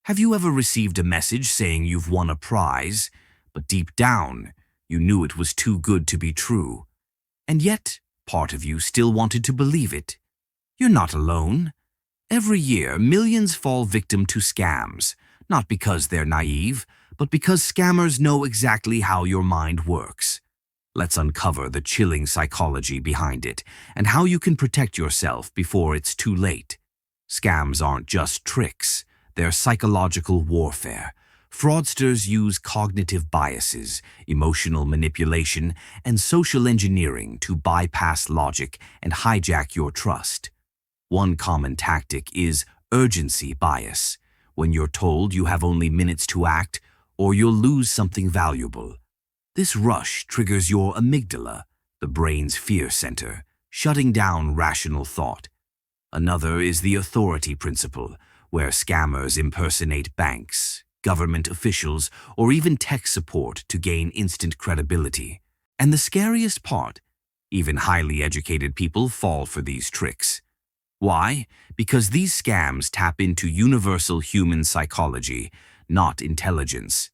Have you ever received a message saying you've won a prize, but deep down, you knew it was too good to be true? And yet, part of you still wanted to believe it. You're not alone. Every year, millions fall victim to scams, not because they're naive, but because scammers know exactly how your mind works. Let's uncover the chilling psychology behind it and how you can protect yourself before it's too late. Scams aren't just tricks, they're psychological warfare. Fraudsters use cognitive biases, emotional manipulation, and social engineering to bypass logic and hijack your trust. One common tactic is urgency bias, when you're told you have only minutes to act or you'll lose something valuable. This rush triggers your amygdala, the brain's fear center, shutting down rational thought. Another is the authority principle, where scammers impersonate banks, government officials, or even tech support to gain instant credibility. And the scariest part, even highly educated people fall for these tricks. Why? Because these scams tap into universal human psychology, not intelligence.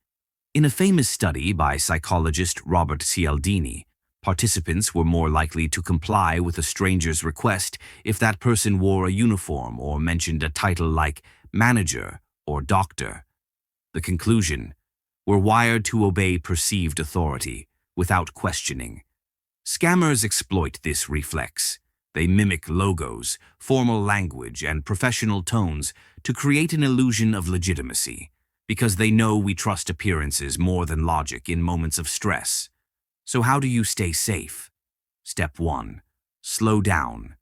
In a famous study by psychologist Robert Cialdini, participants were more likely to comply with a stranger's request if that person wore a uniform or mentioned a title like manager or doctor. The conclusion: we're wired to obey perceived authority without questioning. Scammers exploit this reflex. They mimic logos, formal language, and professional tones to create an illusion of legitimacy, because they know we trust appearances more than logic in moments of stress. So how do you stay safe? Step 1. Slow down.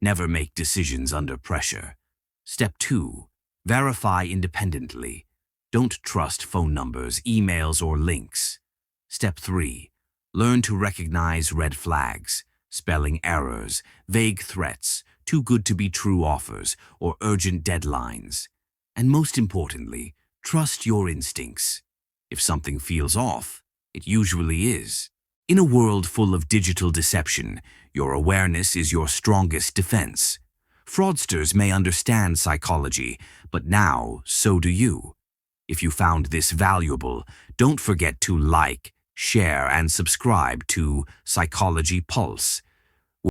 Never make decisions under pressure. Step 2. Verify independently. Don't trust phone numbers, emails, or links. Step 3. Learn to recognize red flags, spelling errors, vague threats, too good to be true offers, or urgent deadlines. And most importantly, trust your instincts. If something feels off, it usually is. In a world full of digital deception, your awareness is your strongest defense. Fraudsters may understand psychology, but now so do you. If you found this valuable, don't forget to like, share, and subscribe to Psychology Pulse.